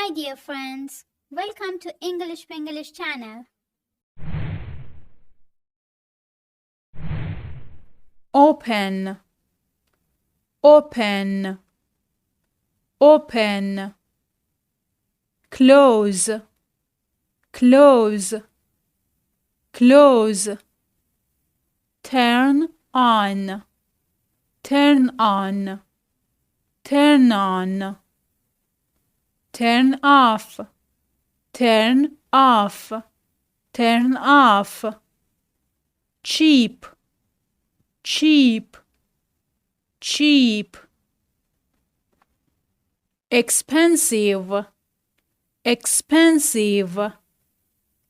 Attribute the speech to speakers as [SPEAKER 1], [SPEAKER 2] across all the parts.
[SPEAKER 1] Hi dear friends, welcome to English Pinglish channel.
[SPEAKER 2] Open, open, open. Close, close, close. Turn on, turn on, turn on. Turn off, turn off, turn off. Cheap, cheap, cheap. Expensive, expensive,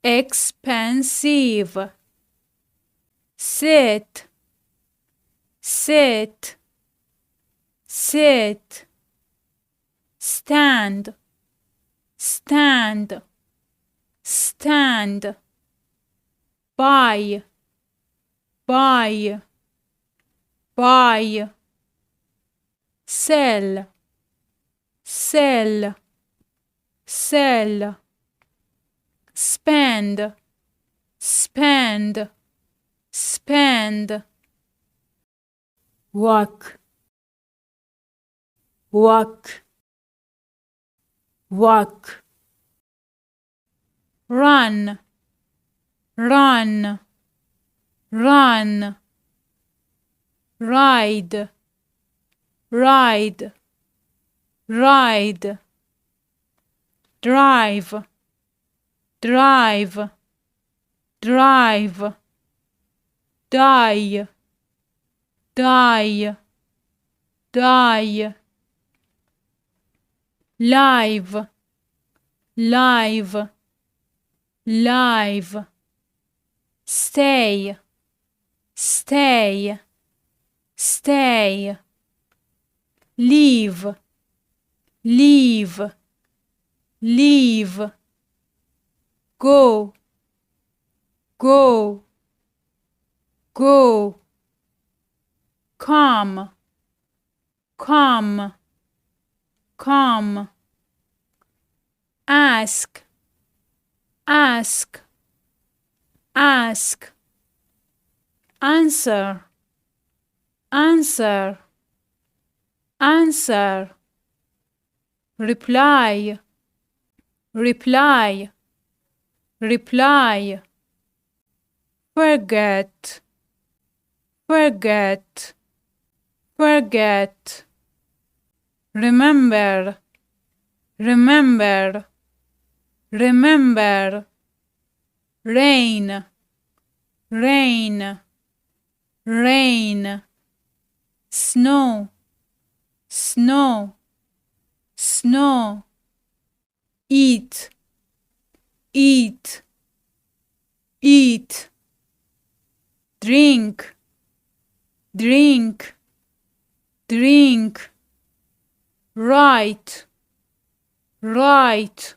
[SPEAKER 2] expensive. Sit, sit, sit. Stand, stand, stand. Buy, buy, buy. Sell, sell, sell. Spend, spend, spend. Walk, walk, walk. Run, run, run. Ride, ride, ride. Drive, drive, drive. Die, die, die. Live, live, live. Stay, stay, stay. Leave, leave, leave. Go, go, go. Come, come, come. Ask, ask, ask. Answer, answer, answer. Reply, reply, reply. Forget, forget, forget. Remember, remember, remember. Rain, rain, rain. Snow, snow, snow. Eat, eat, eat. Drink, drink, drink. Write, write,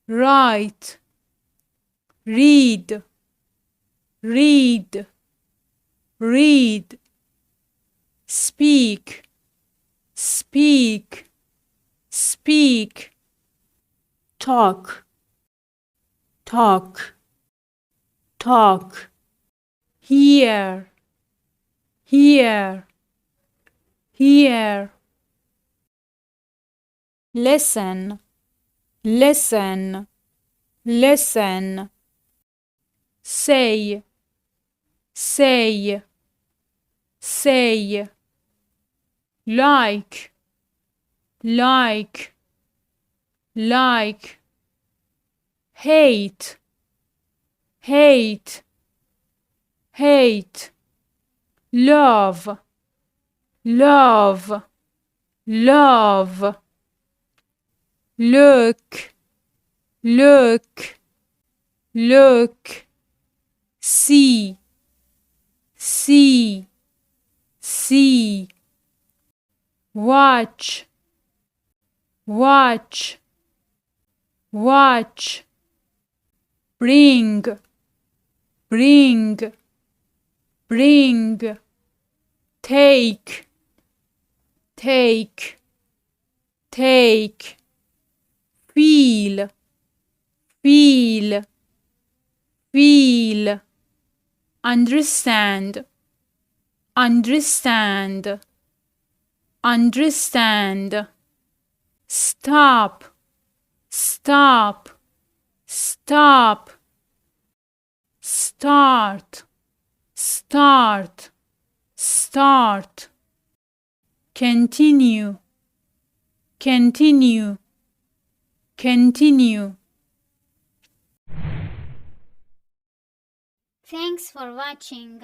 [SPEAKER 2] write. Read, read, read. Speak, speak, speak. Talk, talk, talk. Hear, hear, hear. Listen, listen, listen. Say, say, say. Like, like, like. Hate, hate, hate. Love, love, love. Look, look, look. See, see, see. Watch, watch, watch. Bring, bring, bring. Take, take, take. feel, feel, feel. Understand, understand, understand. Stop, stop, stop. Start, start, start. Continue, continue, continue.
[SPEAKER 1] Thanks for watching.